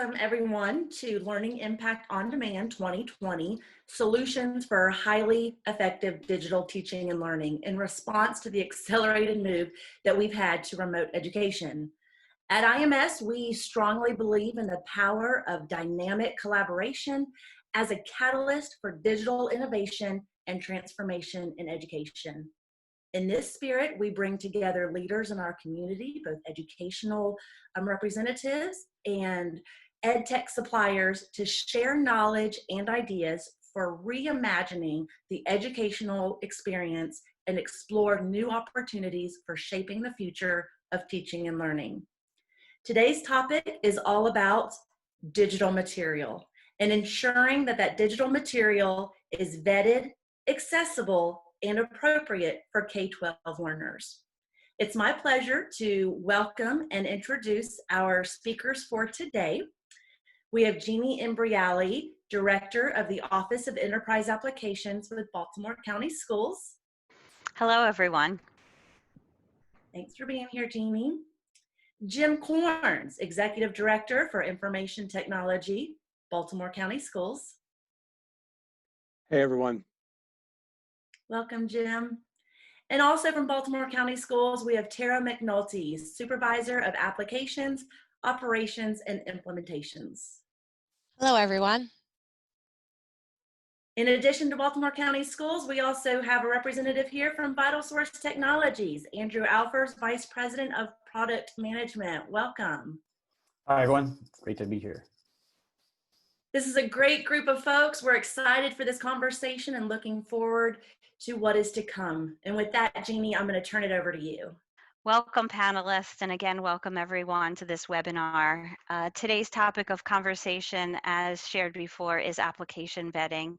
welcome everyone to Learning Impact on Demand 2020, Solutions for Highly Effective Digital Teaching and Learning in response to the accelerated move that we've had to remote education. At IMS, we strongly believe in the power of dynamic collaboration as a catalyst for digital innovation and transformation in education. In this spirit, we bring together leaders in our community, both educational representatives and ed tech suppliers, to share knowledge and ideas for reimagining the educational experience and explore new opportunities for shaping the future of teaching and learning. Today's topic is all about digital material and ensuring that that digital material is vetted, accessible, and appropriate for K-12 learners. It's my pleasure to welcome and introduce our speakers for today. We have Jeanne Imbriale, Director of the Office of Enterprise Applications with Baltimore County Schools. Hello, everyone. Thanks for being here, Jeanne. Jim Corns, Executive Director for Information Technology, Baltimore County Schools. Hey, everyone. Welcome, Jim. And also from Baltimore County Schools, we have Tara McNulty, Supervisor of Applications, Operations, and Implementations. Hello, everyone. In addition to Baltimore County Schools, we also have a representative here from VitalSource Technologies, Andrew Alfers, Vice President of Product Management. Welcome. Hi, everyone. Great to be here. This is a great group of folks. We're excited for this conversation and looking forward to what is to come. And with that, Jeanne, I'm going to turn it over to you. Welcome, panelists, and again, welcome everyone to this webinar. Today's topic of conversation, as shared before, is application vetting.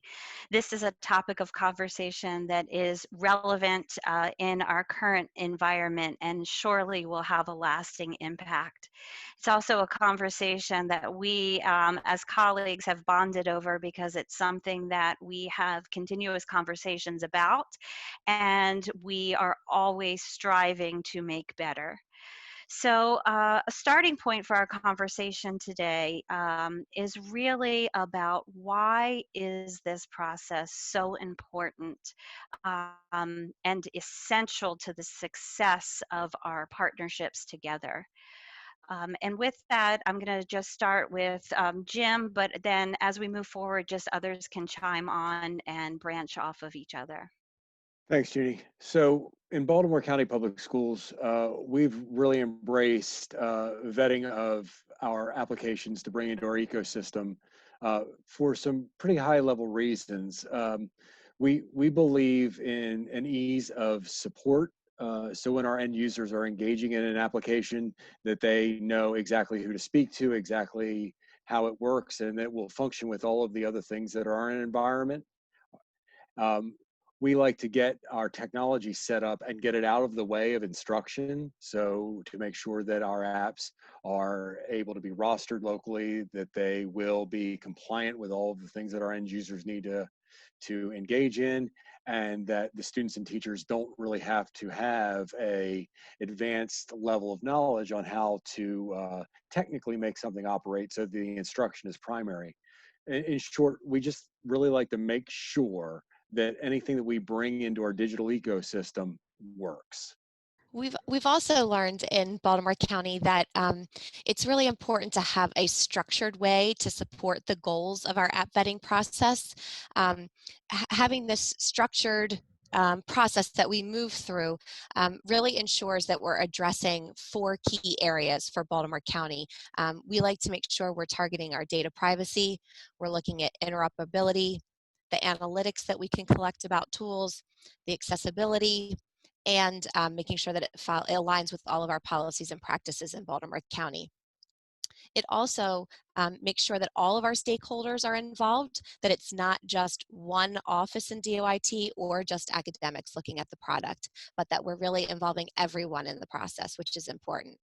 This is a topic of conversation that is relevant in our current environment and surely will have a lasting impact. It's also a conversation that we, as colleagues, have bonded over because it's something that we have continuous conversations about, and we are always striving to make better. So a starting point for our conversation today is really about why is this process so important and essential to the success of our partnerships together. And with that, I'm going to just start with Jim, but then as we move forward, just others can chime on and branch off of each other. Thanks, Jeanne. So in Baltimore County Public Schools, we've really embraced vetting of our applications to bring into our ecosystem for some pretty high level reasons. We believe in an ease of support. So when our end users are engaging in an application, that they know exactly who to speak to, exactly how it works, and it will function with all of the other things that are in an environment. We like to get our technology set up and get it out of the way of instruction. So to make sure that our apps are able to be rostered locally, that they will be compliant with all of the things that our end users need to engage in, and that the students and teachers don't really have to have a advanced level of knowledge on how to technically make something operate so the instruction is primary. In short, we just really like to make sure that anything that we bring into our digital ecosystem works. We've also learned in Baltimore County that it's really important to have a structured way to support the goals of our app vetting process. Having this structured process that we move through really ensures that we're addressing 4 key areas for Baltimore County. We like to make sure we're targeting our data privacy, we're looking at interoperability, the analytics that we can collect about tools, the accessibility, and making sure that it aligns with all of our policies and practices in Baltimore County. It also makes sure that all of our stakeholders are involved, that it's not just one office in DOIT or just academics looking at the product, but that we're really involving everyone in the process, which is important.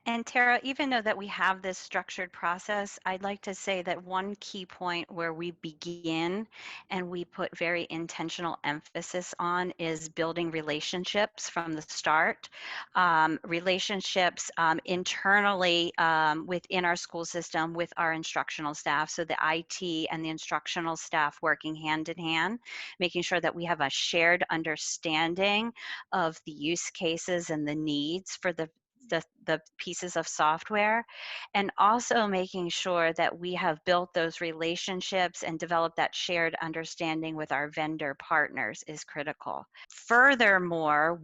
And Tara, even though that we have this structured process, I'd like to say that one key point where we begin and we put very intentional emphasis on is building relationships from the start. Relationships internally within our school system with our instructional staff. So the IT and the instructional staff working hand in hand, making sure that we have a shared understanding of the use cases and the needs for the pieces of software, and also making sure that we have built those relationships and developed that shared understanding with our vendor partners is critical. Furthermore,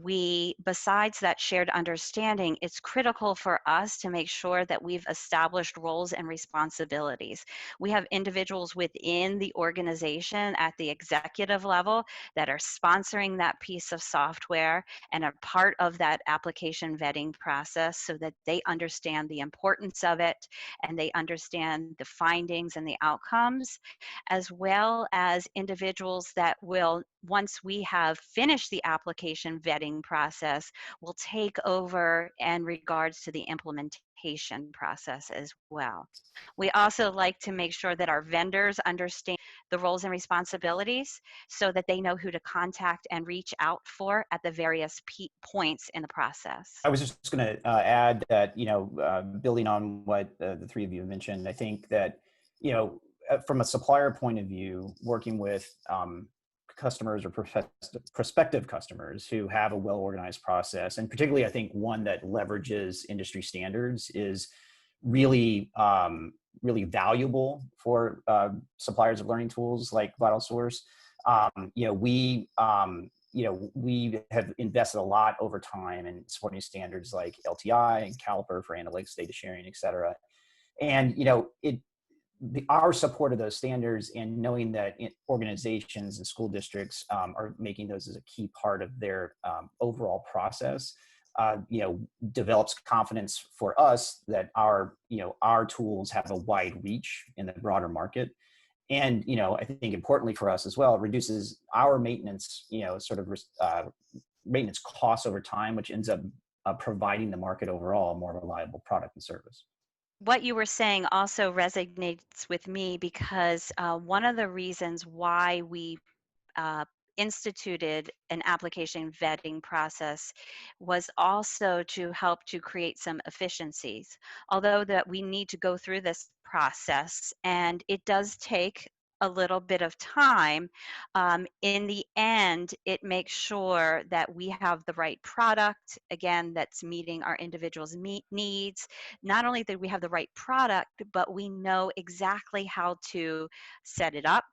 besides that shared understanding, it's critical for us to make sure that we've established roles and responsibilities. We have individuals within the organization at the executive level that are sponsoring that piece of software and are part of that application vetting process so that they understand the importance of it and they understand the findings and the outcomes, as well as individuals that will, once we have finished the application vetting process, will take over in regards to the implementation process as well. We also like to make sure that our vendors understand the roles and responsibilities so that they know who to contact and reach out for at the various points in the process. I was just going to add that, building on what the three of you mentioned, I think that, from a supplier point of view, working with customers or prospective customers who have a well-organized process, and particularly I think one that leverages industry standards is really, really valuable for suppliers of learning tools like VitalSource. We have invested a lot over time in supporting standards like LTI and Caliper for analytics, data sharing, et cetera. And, our support of those standards and knowing that organizations and school districts are making those as a key part of their overall process, develops confidence for us that our tools have a wide reach in the broader market. And, I think importantly for us as well, it reduces our maintenance, maintenance costs over time, which ends up providing the market overall a more reliable product and service. What you were saying also resonates with me because one of the reasons why we instituted an application vetting process was also to help to create some efficiencies. Although that we need to go through this process and it does take a little bit of time, in the end, it makes sure that we have the right product, again, that's meeting our individuals' needs. Not only that we have the right product, but we know exactly how to set it up,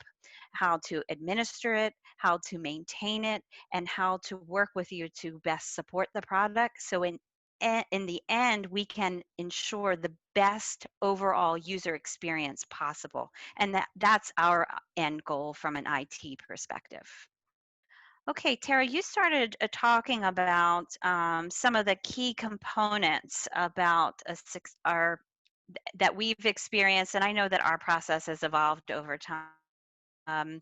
how to administer it, how to maintain it, and how to work with you to best support the product. So in the end, we can ensure the best overall user experience possible. And that's our end goal from an IT perspective. Okay, Tara, you started talking about some of the key components about that we've experienced, and I know that our process has evolved over time.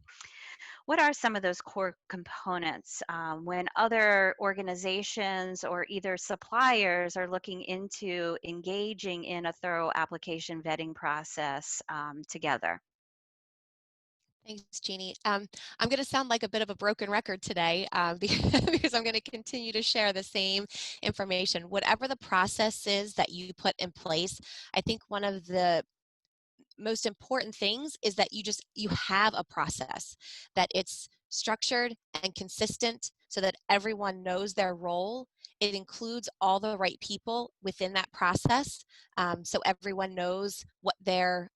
What are some of those core components when other organizations or either suppliers are looking into engaging in a thorough application vetting process together? Thanks, Jeannie. I'm going to sound like a bit of a broken record today because I'm going to continue to share the same information. Whatever the process is that you put in place, I think one of the most important things is that you have a process, that it's structured and consistent so that everyone knows their role. It includes all the right people within that process, so everyone knows what their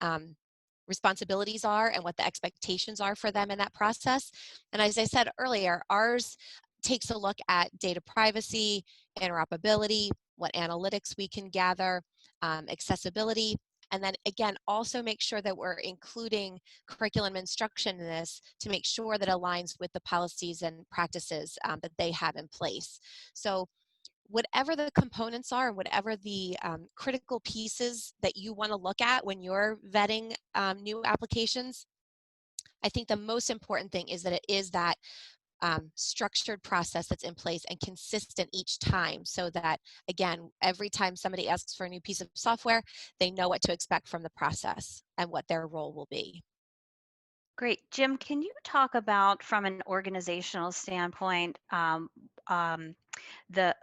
responsibilities are and what the expectations are for them in that process. And as I said earlier, ours takes a look at data privacy, interoperability, what analytics we can gather, accessibility, and then again, also make sure that we're including curriculum instruction in this to make sure that it aligns with the policies and practices that they have in place. So whatever the components are, whatever the critical pieces that you want to look at when you're vetting new applications, I think the most important thing is that it is that structured process that's in place and consistent each time, so that, again, every time somebody asks for a new piece of software, they know what to expect from the process and what their role will be. Great. Jim, can you talk about, from an organizational standpoint, um, the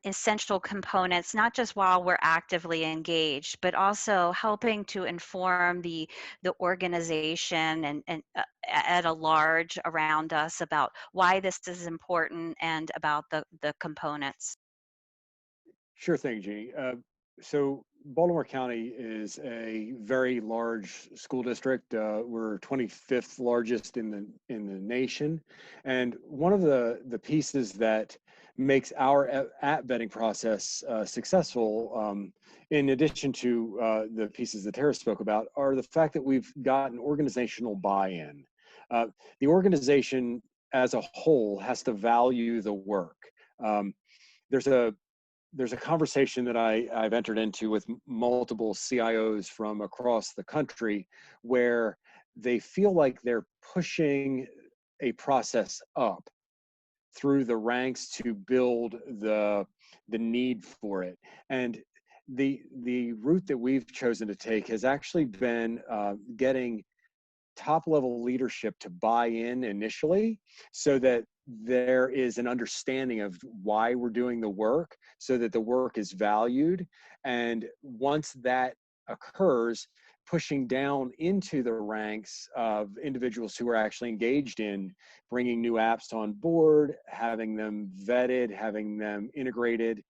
essential components, not just while we're actively engaged, but also helping to inform the organization and at a large around us about why this is important and about the components? Sure thing, Jeannie. So Baltimore County is a very large school district. We're 25th largest in the nation, and one of the pieces that makes our app vetting process successful, in addition to the pieces that Tara spoke about, are the fact that we've got an organizational buy-in. The organization as a whole has to value the work. There's a there's a conversation that I've entered into with multiple CIOs from across the country where they feel like they're pushing a process up through the ranks to build the need for it. And the route that we've chosen to take has actually been getting top level leadership to buy in initially, so that there is an understanding of why we're doing the work, so that the work is valued. And once that occurs, pushing down into the ranks of individuals who are actually engaged in bringing new apps on board, having them vetted, having them integrated,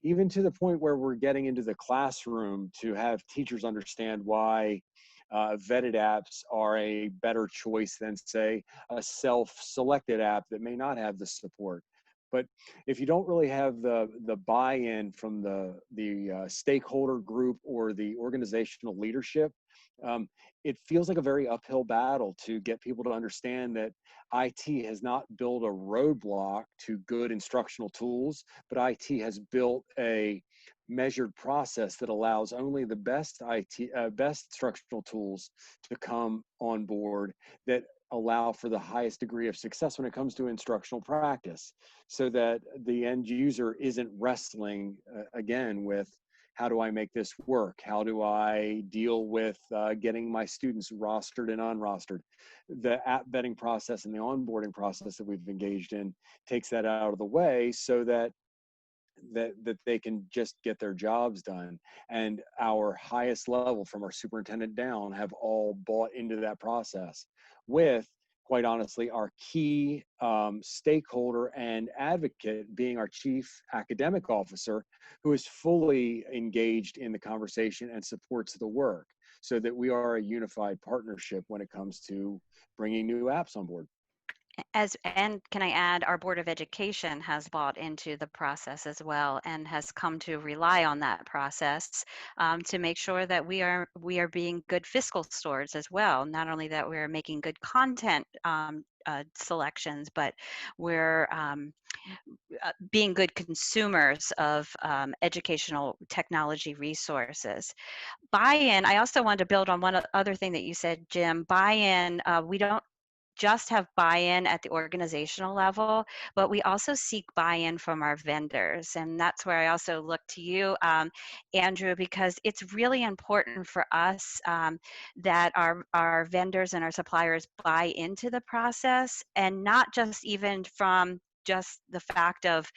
even to the point where we're getting into the classroom to have teachers understand why vetted apps are a better choice than, say, a self-selected app that may not have the support. But if you don't really have the buy-in from the stakeholder group or the organizational leadership, it feels like a very uphill battle to get people to understand that IT has not built a roadblock to good instructional tools, but IT has built a measured process that allows only the best best instructional tools to come on board, that allow for the highest degree of success when it comes to instructional practice, so that the end user isn't wrestling again with, how do I make this work? How do I deal with getting my students rostered and unrostered? The app vetting process and the onboarding process that we've engaged in takes that out of the way, so that they can just get their jobs done. And our highest level, from our superintendent down, have all bought into that process, with, quite honestly, our key stakeholder and advocate being our chief academic officer, who is fully engaged in the conversation and supports the work, so that we are a unified partnership when it comes to bringing new apps on board. And can I add, our Board of Education has bought into the process as well, and has come to rely on that process to make sure that we are being good fiscal stewards as well. Not only that we're making good content selections, but we're being good consumers of educational technology resources. Buy-in, I also wanted to build on other thing that you said, Jim. Buy-in, we don't just have buy-in at the organizational level, but we also seek buy-in from our vendors. And that's where I also look to you, Andrew, because it's really important for us that our vendors and our suppliers buy into the process, and not just even from just the fact of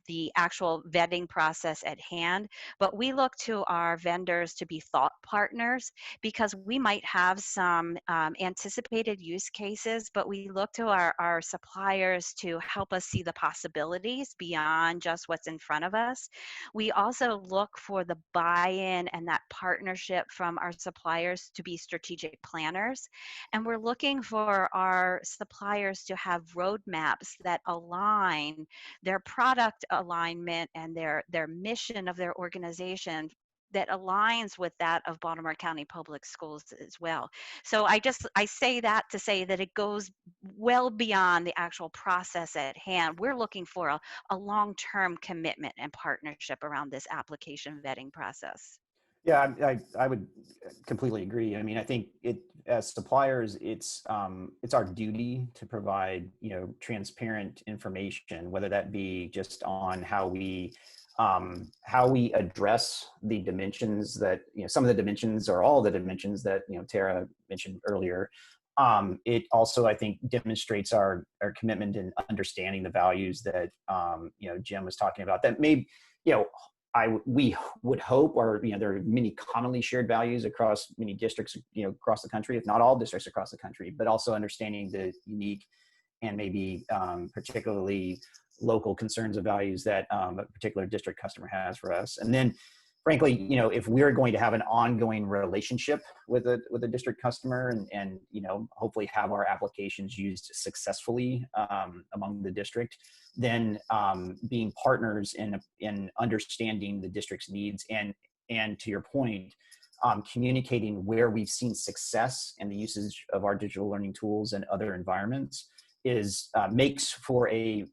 the actual vetting process at hand, but we look to our vendors to be thought partners, because we might have some anticipated use cases, but we look to our suppliers to help us see the possibilities beyond just what's in front of us. We also look for the buy-in and that partnership from our suppliers to be strategic planners. And we're looking for our suppliers to have roadmaps that align their product alignment and their mission of their organization, that aligns with that of Baltimore County Public Schools as well. So I say that to say that it goes well beyond the actual process at hand. We're looking for a long-term commitment and partnership around this application vetting process. Yeah, I would completely agree. I mean, I think as suppliers, it's our duty to provide, transparent information, whether that be just on how we address the dimensions that, some of the dimensions or all the dimensions that, Tara mentioned earlier. It also, I think, demonstrates our commitment in understanding the values that, Jim was talking about that may, we would hope, or there are many commonly shared values across many districts, across the country, if not all districts across the country, but also understanding the unique and maybe particularly local concerns of values that a particular district customer has for us. And then, frankly, if we're going to have an ongoing relationship with a district customer and hopefully have our applications used successfully among the district, then being partners in understanding the district's needs and to your point, communicating where we've seen success in the usage of our digital learning tools in other environments makes for a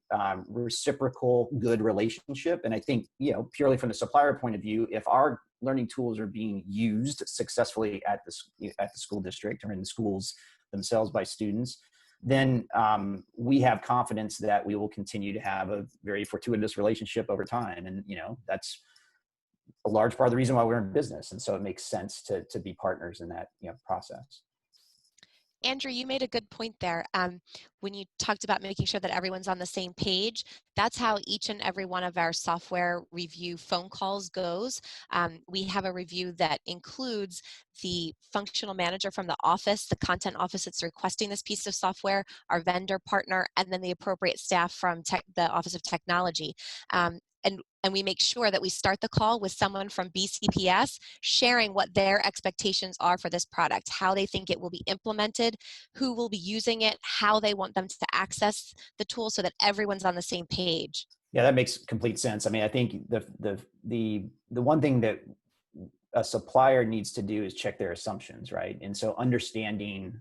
reciprocal good relationship. And I think, purely from the supplier point of view, if our learning tools are being used successfully at the school district or in the schools themselves by students, then we have confidence that we will continue to have a very fortuitous relationship over time. And, that's a large part of the reason why we're in business. And so it makes sense to be partners in that, process. Andrew, you made a good point there. When you talked about making sure that everyone's on the same page, that's how each and every one of our software review phone calls goes. We have a review that includes the functional manager from the office, the content office that's requesting this piece of software, our vendor partner, and then the appropriate staff from the Office of Technology. And we make sure that we start the call with someone from BCPS sharing what their expectations are for this product, how they think it will be implemented, who will be using it, how they want them to access the tool so that everyone's on the same page. Yeah, that makes complete sense. I mean, I think the one thing that a supplier needs to do is check their assumptions, right? And so understanding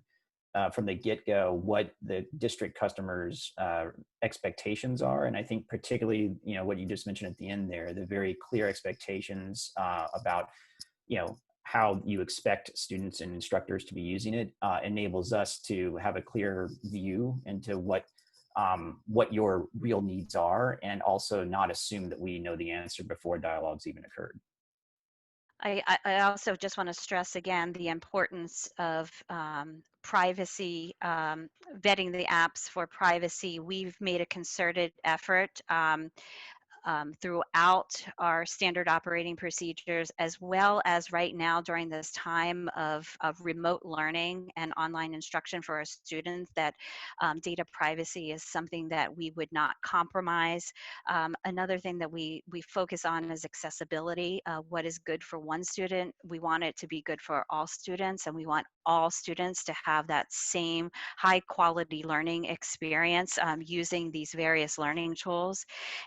from the get-go what the district customers' expectations are, and I think particularly what you just mentioned at the end there, the very clear expectations about how you expect students and instructors to be using it enables us to have a clear view into what your real needs are, and also not assume that we know the answer before dialogues even occurred. I also just want to stress again the importance of privacy, vetting the apps for privacy. We've made a concerted effort throughout our standard operating procedures, as well as right now during this time of remote learning and online instruction for our students, that data privacy is something that we would not compromise. Another thing that we focus on is accessibility. What is good for one student, we want it to be good for all students, and we want all students to have that same high quality learning experience using these various learning tools.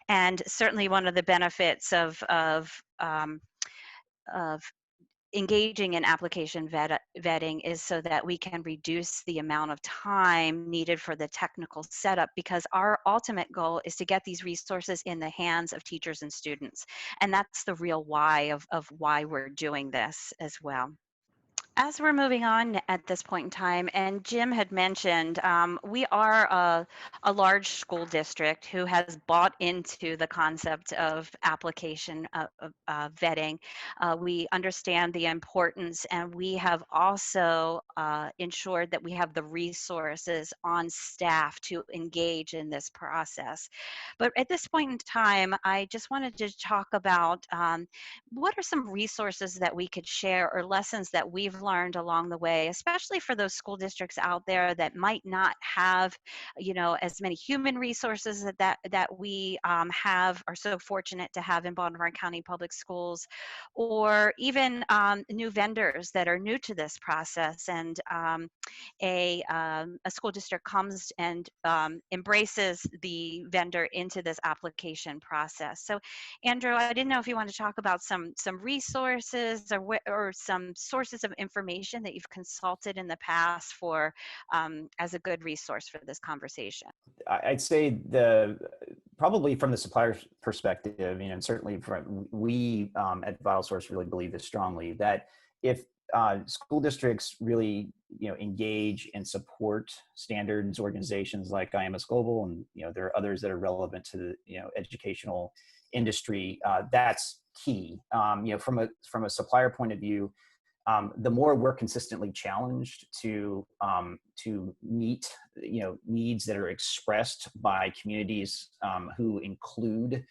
And certainly one of the benefits of engaging in application vetting is so that we can reduce the amount of time needed for the technical setup, because our ultimate goal is to get these resources in the hands of teachers and students. And that's the real why of why we're doing this as well. As we're moving on at this point in time, and Jim had mentioned, we are a large school district who has bought into the concept of application vetting. We understand the importance, and we have also ensured that we have the resources on staff to engage in this process. But at this point in time, I just wanted to talk about what are some resources that we could share, or lessons that we've learned along the way, especially for those school districts out there that might not have, as many human resources that we are so fortunate to have in Baltimore County Public Schools, or even new vendors that are new to this process, and a school district comes and embraces the vendor into this application process. So, Andrew, I didn't know if you want to talk about some resources or some sources of information that you've consulted in the past for as a good resource for this conversation. I'd say probably from the supplier's perspective, and certainly we at VitalSource really believe this strongly, that if school districts really, engage and support standards organizations like IMS Global, and there are others that are relevant to the educational industry, that's key. From a supplier point of view, the more we're consistently challenged to meet needs that are expressed by communities who include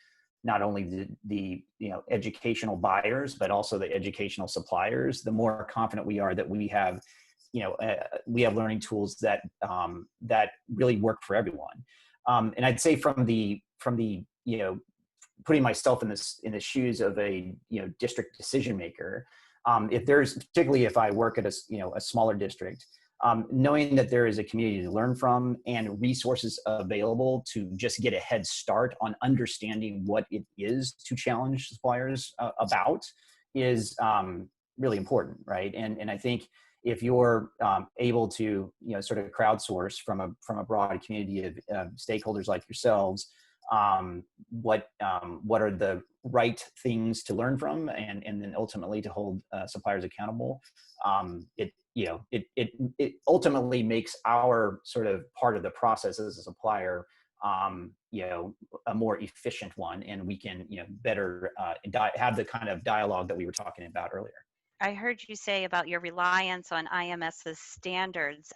not only the educational buyers but also the educational suppliers, the more confident we are that we have learning tools that really work for everyone. And I'd say from the putting myself in the shoes of a district decision maker, particularly if I work at a smaller district, knowing that there is a community to learn from and resources available to just get a head start on understanding what it is to challenge suppliers about is really important, right? And I think if you're able to sort of crowdsource from a broad community of stakeholders like yourselves, what are the right things to learn from, and then ultimately to hold suppliers accountable, it ultimately makes our sort of part of the process as a supplier a more efficient one, and we can better have the kind of dialogue that we were talking about earlier. I heard you say about your reliance on IMS's standards,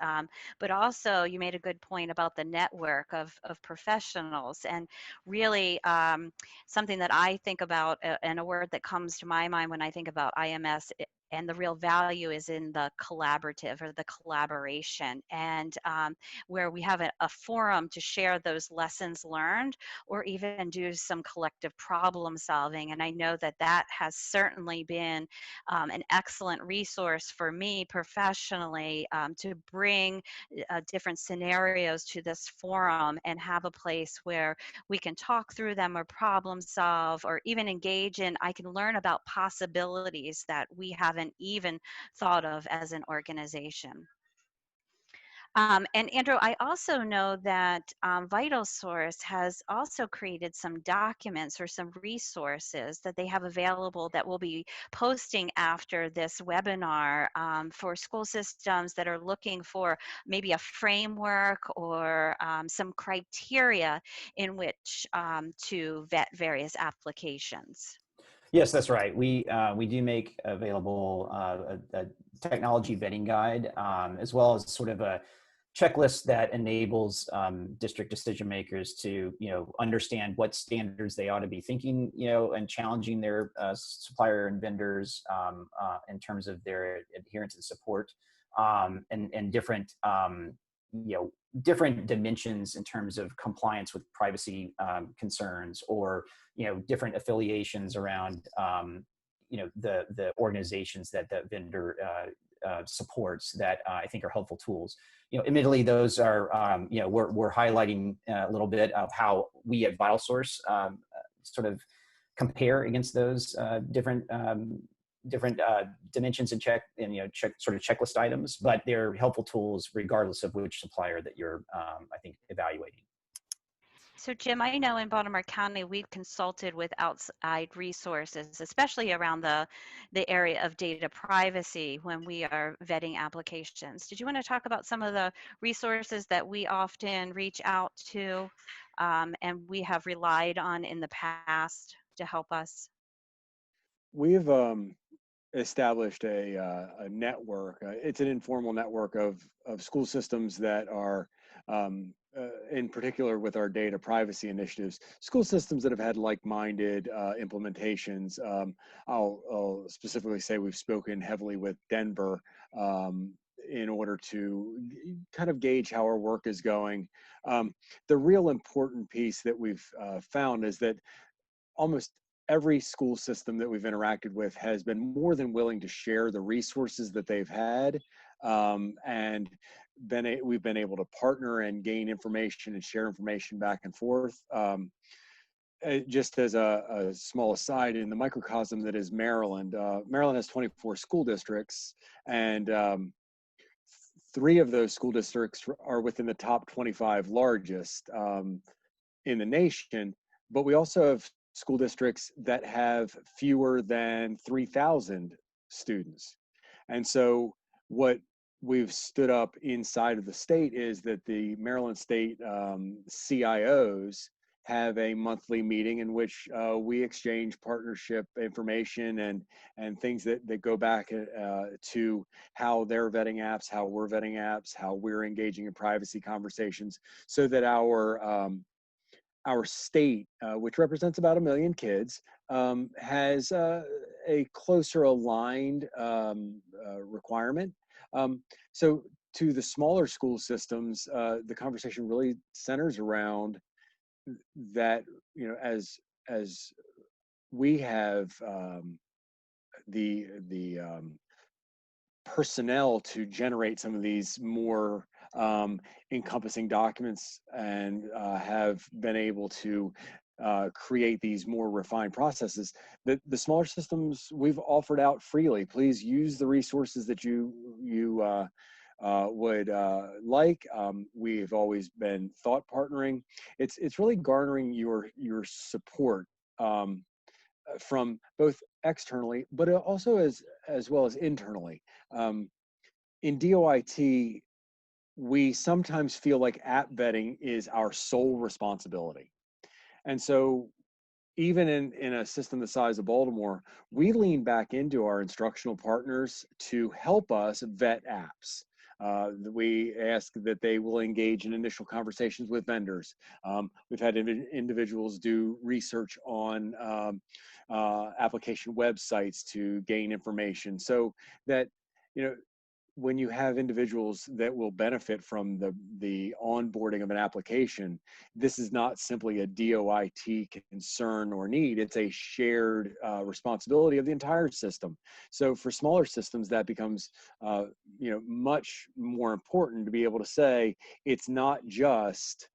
but also you made a good point about the network of professionals, and really something that I think about, and a word that comes to my mind when I think about IMS, and the real value is in the collaborative or the collaboration, and where we have a forum to share those lessons learned or even do some collective problem solving. And I know that that has certainly been an excellent resource for me professionally, to bring different scenarios to this forum and have a place where we can talk through them or problem solve or even engage in, I can learn about possibilities that we haven't even thought of as an organization. And Andrew, I also know that VitalSource has also created some documents or some resources that they have available that we'll be posting after this webinar for school systems that are looking for maybe a framework or some criteria in which to vet various applications. Yes, that's right. We do make available a technology vetting guide, as well as sort of a checklist that enables district decision makers to understand what standards they ought to be thinking and challenging their supplier and vendors in terms of their adherence and support, and different different dimensions in terms of compliance with privacy concerns, or different affiliations around the organizations that the vendor supports that I think are helpful tools. Admittedly, those are we're highlighting a little bit of how we at VitalSource sort of compare against those different dimensions and sort of checklist items, but they're helpful tools regardless of which supplier that you're I think evaluating. So Jim, I know in Baltimore County, we've consulted with outside resources, especially around the area of data privacy when we are vetting applications. Did you want to talk about some of the resources that we often reach out to and we have relied on in the past to help us? We've established a network. It's an informal network of school systems that are in particular with our data privacy initiatives, school systems that have had like-minded implementations. I'll specifically say we've spoken heavily with Denver in order to kind of gauge how our work is going. The real important piece that we've found is that almost every school system that we've interacted with has been more than willing to share the resources that they've had, and we've been able to partner and gain information and share information back and forth. Just as a small aside, in the microcosm that is Maryland, Maryland has 24 school districts, and 3 of those school districts are within the top 25 largest. in the nation, but we also have school districts that have fewer than 3,000 students. And so what we've stood up inside of the state is that the Maryland State CIOs have a monthly meeting in which we exchange partnership information and things that go back to how they're vetting apps, how we're vetting apps, how we're engaging in privacy conversations, so that our state, which represents about 1 million kids, has a closer aligned requirement. So to the smaller school systems, the conversation really centers around that, as we have the personnel to generate some of these more encompassing documents and have been able to create these more refined processes. The smaller systems we've offered out freely. Please use the resources that you would like. We've always been thought partnering. It's really garnering your support from both externally, but also as well as internally. In DOIT, we sometimes feel like app vetting is our sole responsibility. And so even in a system the size of Baltimore, we lean back into our instructional partners to help us vet apps. We ask that they will engage in initial conversations with vendors. We've had individuals do research on application websites to gain information, so that, when you have individuals that will benefit from the onboarding of an application, this is not simply a DOIT concern or need, it's a shared responsibility of the entire system. So for smaller systems, that becomes much more important to be able to say, it's not just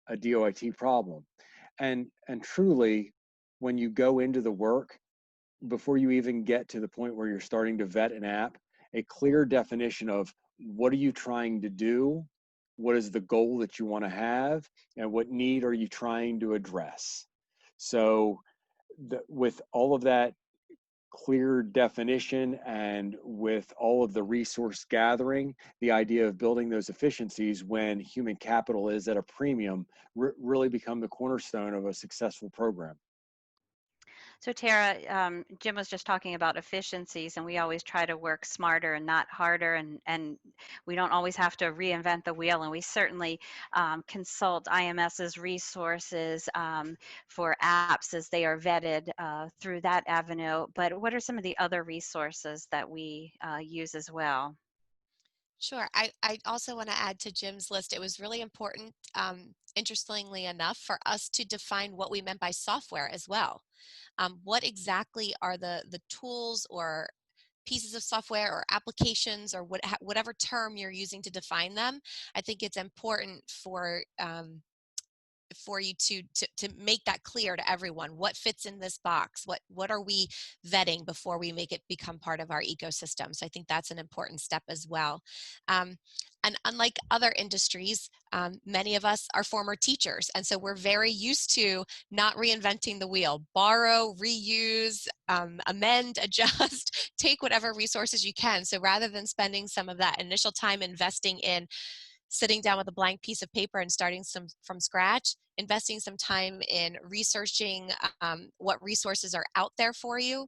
a DOIT problem. And truly, when you go into the work, before you even get to the point where you're starting to vet an app, a clear definition of what are you trying to do, what is the goal that you want to have, and what need are you trying to address. So with all of that clear definition and with all of the resource gathering, the idea of building those efficiencies when human capital is at a premium really become the cornerstone of a successful program. So Tara, Jim was just talking about efficiencies, and we always try to work smarter and not harder, and we don't always have to reinvent the wheel, and we certainly consult IMS's resources for apps as they are vetted through that avenue. But what are some of the other resources that we use as well? Sure. I also want to add to Jim's list, it was really important, interestingly enough, for us to define what we meant by software as well. What exactly are the tools or pieces of software or applications or whatever term you're using to define them? I think it's important for you to make that clear to everyone. What fits in this box? What are we vetting before we make it become part of our ecosystem? So I think that's an important step as well. And unlike other industries, many of us are former teachers, and so we're very used to not reinventing the wheel. Borrow, reuse, amend, adjust, take whatever resources you can. So rather than spending some of that initial time investing in sitting down with a blank piece of paper and starting from scratch, investing some time in researching what resources are out there for you.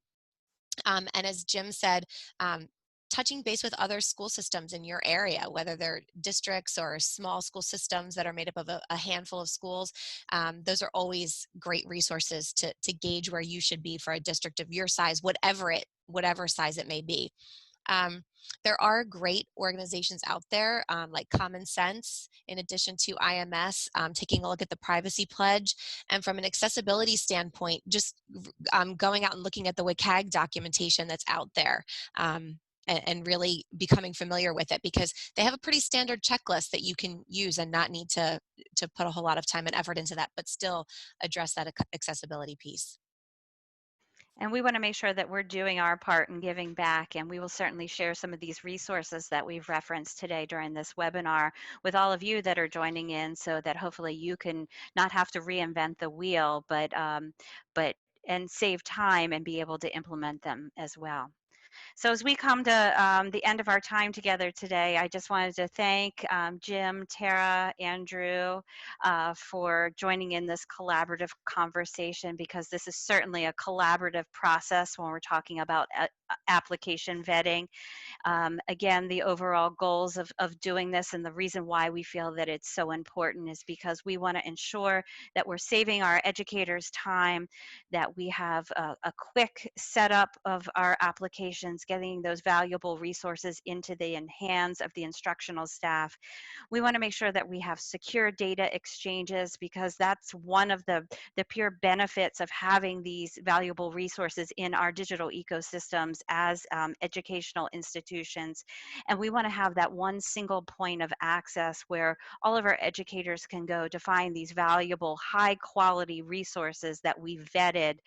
And as Jim said, touching base with other school systems in your area, whether they're districts or small school systems that are made up of a handful of schools. Those are always great resources to gauge where you should be for a district of your size, whatever size it may be. There are great organizations out there like Common Sense, in addition to IMS, taking a look at the privacy pledge. And from an accessibility standpoint, just going out and looking at the WCAG documentation that's out there. And really becoming familiar with it, because they have a pretty standard checklist that you can use and not need to put a whole lot of time and effort into that, but still address that accessibility piece. And we want to make sure that we're doing our part in giving back, and we will certainly share some of these resources that we've referenced today during this webinar with all of you that are joining in, so that hopefully you can not have to reinvent the wheel, but and save time and be able to implement them as well. So as we come to the end of our time together today, I just wanted to thank Jim, Tara, Andrew for joining in this collaborative conversation, because this is certainly a collaborative process when we're talking about application vetting. Again, the overall goals of doing this, and the reason why we feel that it's so important, is because we want to ensure that we're saving our educators time, that we have a quick setup of our applications, getting those valuable resources into the hands of the instructional staff. We want to make sure that we have secure data exchanges, because that's one of the pure benefits of having these valuable resources in our digital ecosystems as educational institutions. And we want to have that one single point of access where all of our educators can go to find these valuable, high quality resources that we vetted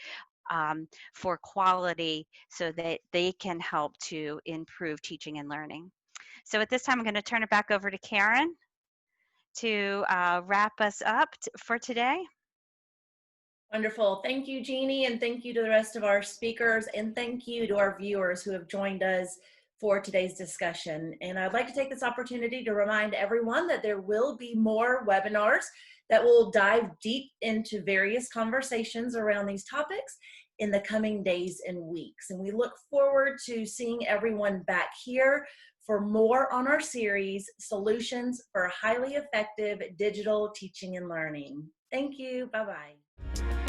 for quality, so that they can help to improve teaching and learning. So at this time, I'm going to turn it back over to Karen to wrap us up for today. Wonderful. Thank you, Jeannie, and thank you to the rest of our speakers, and thank you to our viewers who have joined us for today's discussion. And I'd like to take this opportunity to remind everyone that there will be more webinars that will dive deep into various conversations around these topics in the coming days and weeks. And we look forward to seeing everyone back here for more on our series, Solutions for Highly Effective Digital Teaching and Learning. Thank you. Bye-bye.